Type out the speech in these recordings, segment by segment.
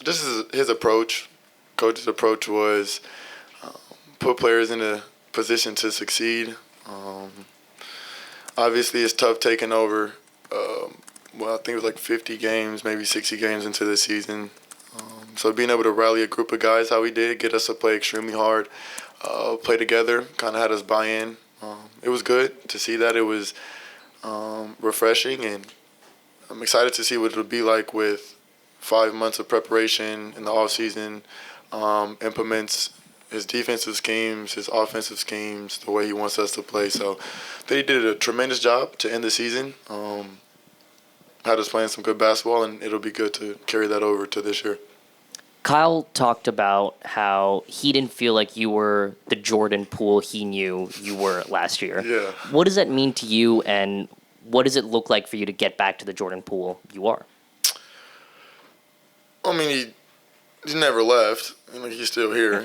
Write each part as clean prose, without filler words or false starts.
this is his approach. Coach's approach was put players in a position to succeed. Obviously, it's tough taking over. I think it was like 50 games, maybe 60 games into the season. So being able to rally a group of guys how we did, get us to play extremely hard, play together, kind of had us buy in. It was good to see that. It was refreshing, and I'm excited to see what it'll be like with 5 months of preparation in the offseason, implements his defensive schemes, his offensive schemes, the way he wants us to play. So I think he did a tremendous job to end the season. Had us playing some good basketball, and it'll be good to carry that over to this year. Kyle talked about how he didn't feel like you were the Jordan Poole he knew you were last year. Yeah. What does that mean to you, and what does it look like for you to get back to the Jordan Poole you are? I mean, he never left. He's still here.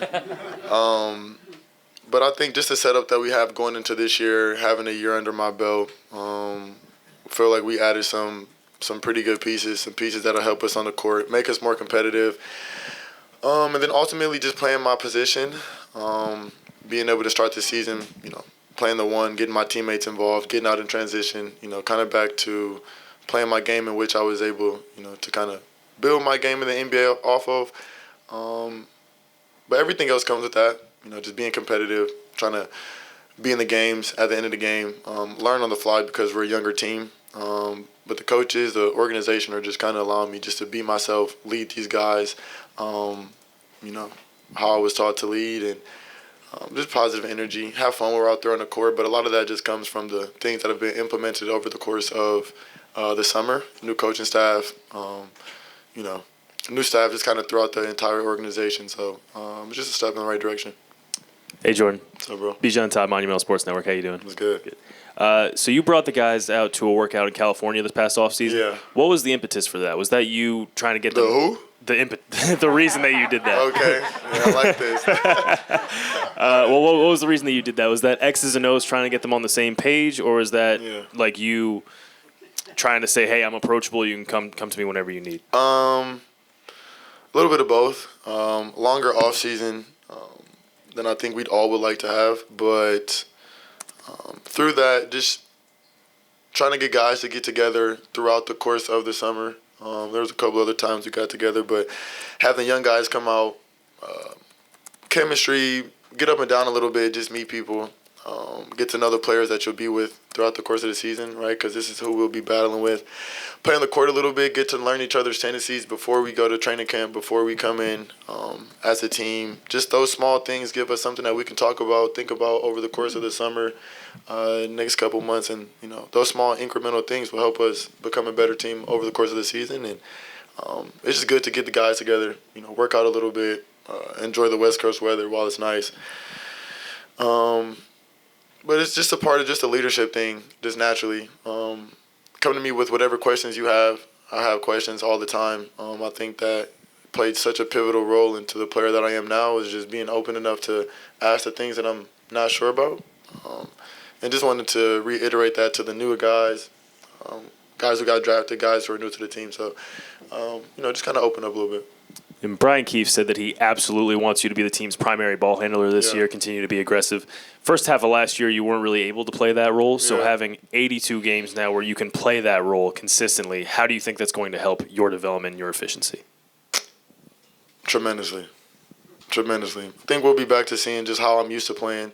But I think just the setup that we have going into this year, having a year under my belt, feel like we added some pretty good pieces, some pieces that'll help us on the court, make us more competitive. And then ultimately just playing my position, being able to start the season, playing the one, getting my teammates involved, getting out in transition, kind of back to playing my game in which I was able, to kind of build my game in the NBA off of. But everything else comes with that, just being competitive, trying to be in the games at the end of the game, learn on the fly because we're a younger team. But the coaches, the organization are just kind of allowing me just to be myself, lead these guys, how I was taught to lead, and just positive energy, have fun when we're out there on the court. But a lot of that just comes from the things that have been implemented over the course of the summer, new coaching staff, new staff just kind of throughout the entire organization. So it's just a step in the right direction. Hey, Jordan. What's up, bro? 𝗙𝗢𝗟𝗢𝗪, Monumental Sports Network. How you doing? It's good. So you brought the guys out to a workout in California this past offseason. Yeah. What was the impetus for that? Was that you trying to get The who? The reason that you did that? Okay. Yeah, I like this. Well, what was the reason that you did that? Was that X's and O's trying to get them on the same page, or was that like you trying to say, "Hey, I'm approachable. You can come to me whenever you need"? A little bit of both. Longer off season than I think we'd all would like to have, but through that, just trying to get guys to get together throughout the course of the summer. There was a couple other times we got together, but having young guys come out, chemistry, get up and down a little bit, just meet people, get to know the players that you'll be with throughout the course of the season, right? Because this is who we'll be battling with. Play on the court a little bit, get to learn each other's tendencies before we go to training camp, before we come in as a team. Just those small things give us something that we can talk about, think about over the course of the summer, next couple months. And, those small incremental things will help us become a better team over the course of the season. And it's just good to get the guys together, work out a little bit, enjoy the West Coast weather while it's nice. But it's just a part of just a leadership thing, just naturally. Come to me with whatever questions you have. I have questions all the time. I think that played such a pivotal role into the player that I am now is just being open enough to ask the things that I'm not sure about. And just wanted to reiterate that to the newer guys, guys who got drafted, guys who are new to the team. So, just kind of open up a little bit. And Brian Keefe said that he absolutely wants you to be the team's primary ball handler this year, continue to be aggressive. First half of last year, you weren't really able to play that role. So having 82 games now where you can play that role consistently, how do you think that's going to help your development and your efficiency? Tremendously. I think we'll be back to seeing just how I'm used to playing,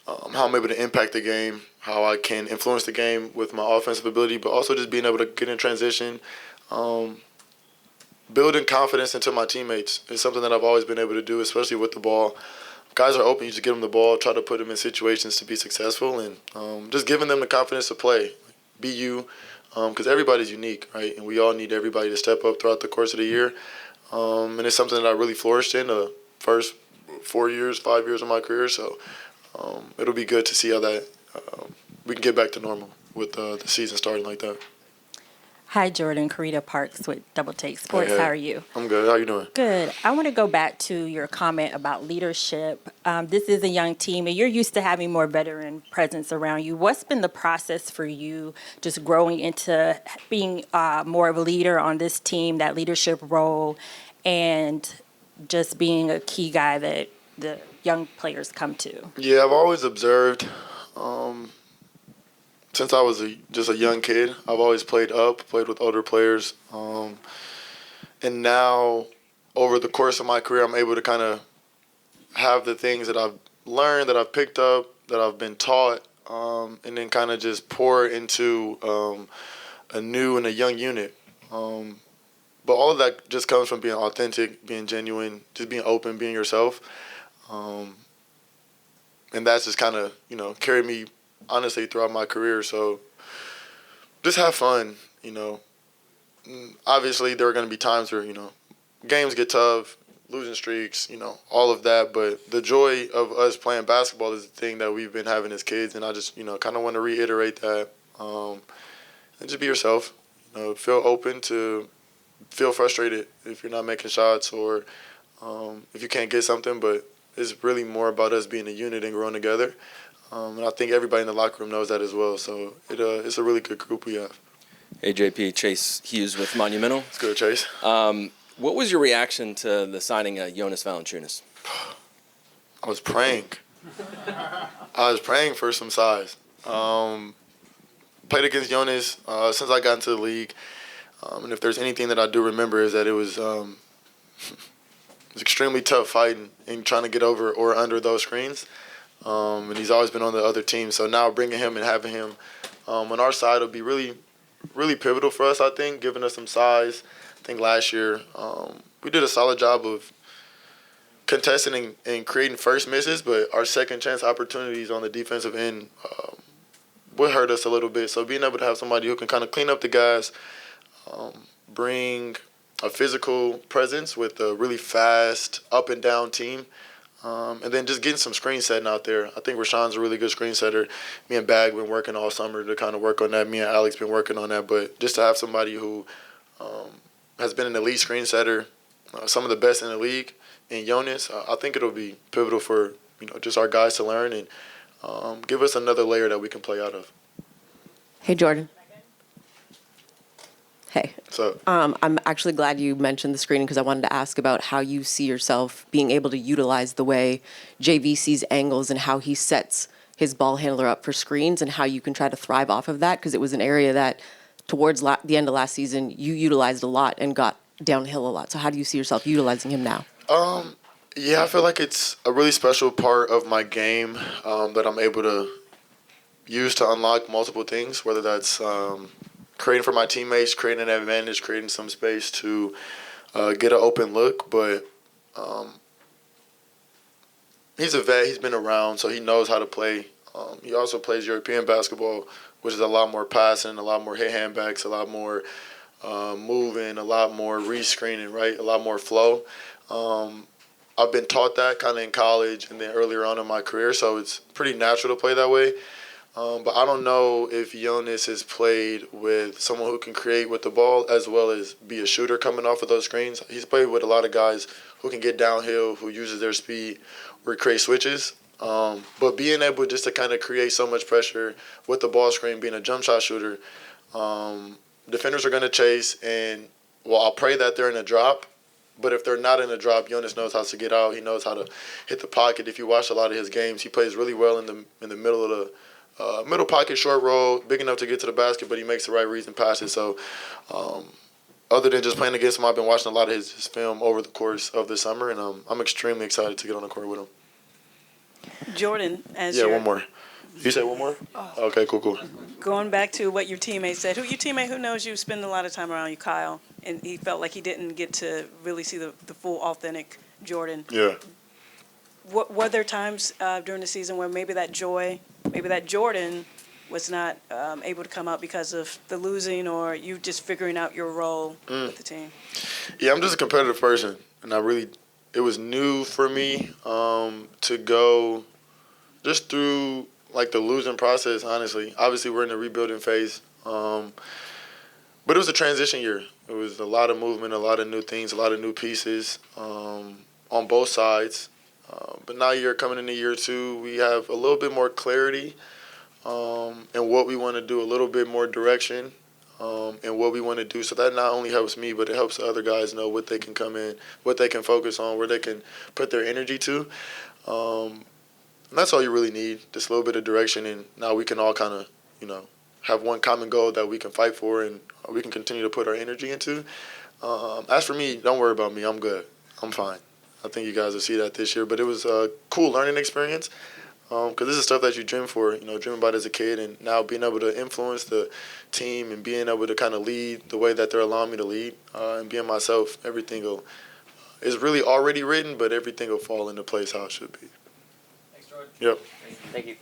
how I'm able to impact the game, how I can influence the game with my offensive ability, but also just being able to get in transition. Building confidence into my teammates is something that I've always been able to do, especially with the ball. Guys are open. You just give them the ball, try to put them in situations to be successful, and just giving them the confidence to play. Be you, because everybody's unique, right? And we all need everybody to step up throughout the course of the year. And it's something that I really flourished in the first 5 years of my career. So it'll be good to see how that we can get back to normal with the season starting like that. Hi, Jordan. Karita Parks with Double Take Sports. Hey. How are you? I'm good. How you doing? Good. I want to go back to your comment about leadership. This is a young team, and you're used to having more veteran presence around you. What's been the process for you just growing into being more of a leader on this team, that leadership role? and just being a key guy that the young players come to? Yeah, I've always observed. Since I was just a young kid, I've always played with older players. And now, over the course of my career, I'm able to kind of have the things that I've learned, that I've picked up, that I've been taught, and then kind of just pour into a new and a young unit. But all of that just comes from being authentic, being genuine, just being open, being yourself. And that's just kind of, carried me, honestly, throughout my career. So just have fun, Obviously, there are going to be times where, games get tough, losing streaks, all of that. But the joy of us playing basketball is the thing that we've been having as kids. And I just, kind of want to reiterate that. And just be yourself. Feel open to feel frustrated if you're not making shots or if you can't get something. But it's really more about us being a unit and growing together. And I think everybody in the locker room knows that as well. So it's a really good group we have. Hey, JP, Chase Hughes with Monumental. It's good, Chase. What was your reaction to the signing of 𝗠𝗢𝗢𝗪? I was praying. I was praying for some size. Played against 𝗠𝗢𝗢𝗓 since I got into the league. And if there's anything that I do remember is that it was extremely tough fighting and trying to get over or under those screens. And he's always been on the other team. So now bringing him and having him on our side will be really, really pivotal for us, I think, giving us some size. I think last year we did a solid job of contesting and creating first misses, but our second chance opportunities on the defensive end would hurt us a little bit. So being able to have somebody who can kind of clean up the guys, bring a physical presence with a really fast up and down team, and then just getting some screen setting out there. I think Rashawn's a really good screen setter. Me and Bag been working all summer to kind of work on that. Me and Alex been working on that. But just to have somebody who has been an elite screen setter, some of the best in the league, in 𝗠𝗢𝗢𝗓, I think it'll be pivotal for just our guys to learn and give us another layer that we can play out of. Hey, Jordan. Hey. So I'm actually glad you mentioned the screening because I wanted to ask about how you see yourself being able to utilize the way JV sees angles and how he sets his ball handler up for screens and how you can try to thrive off of that, because it was an area that towards the end of last season you utilized a lot and got downhill a lot. So how do you see yourself utilizing him now? Yeah, I feel like it's a really special part of my game that I'm able to use to unlock multiple things, whether that's creating for my teammates, creating an advantage, creating some space to get an open look. But he's a vet. He's been around, so he knows how to play. He also plays European basketball, which is a lot more passing, a lot more hit handbacks, a lot more moving, a lot more re-screening, right? A lot more flow. I've been taught that kind of in college and then earlier on in my career, so it's pretty natural to play that way. But I don't know if 𝗠𝗢𝗢𝗓 has played with someone who can create with the ball as well as be a shooter coming off of those screens. He's played with a lot of guys who can get downhill, who uses their speed or create switches. But being able just to kind of create so much pressure with the ball screen, being a jump shot shooter, defenders are going to chase. And, well, I'll pray that they're in a drop. But if they're not in a drop, 𝗠𝗢𝗢𝗓 knows how to get out. He knows how to hit the pocket. If you watch a lot of his games, he plays really well in the middle of the middle pocket, short roll, big enough to get to the basket, but he makes the right reads and passes. So other than just playing against him, I've been watching a lot of his film over the course of the summer, and I'm extremely excited to get on the court with him. Jordan, one more. You said one more? Oh. Okay, cool. Going back to what your teammate said, your teammate who knows you spend a lot of time around you, Kyle, and he felt like he didn't get to really see the full authentic Jordan. Yeah. Were there times during the season where maybe that Jordan was not able to come out because of the losing or you just figuring out your role with the team? Yeah, I'm just a competitive person, and it was new for me to go just through like the losing process, honestly. Obviously, we're in the rebuilding phase, but it was a transition year. It was a lot of movement, a lot of new things, a lot of new pieces on both sides. But now you're coming into year two, we have a little bit more clarity and what we want to do, a little bit more direction. and what we want to do. So that not only helps me, but it helps the other guys know what they can come in, what they can focus on, where they can put their energy to. And that's all you really need, just a little bit of direction, and now we can all kind of, have one common goal that we can fight for and we can continue to put our energy into. As for me, don't worry about me. I'm good. I'm fine. I think you guys will see that this year. But it was a cool learning experience because this is stuff that you dream for, dream about as a kid, and now being able to influence the team and being able to kind of lead the way that they're allowing me to lead and being myself, everything is really already written, but everything will fall into place how it should be. Thanks, Jordan. Yep. Thank you.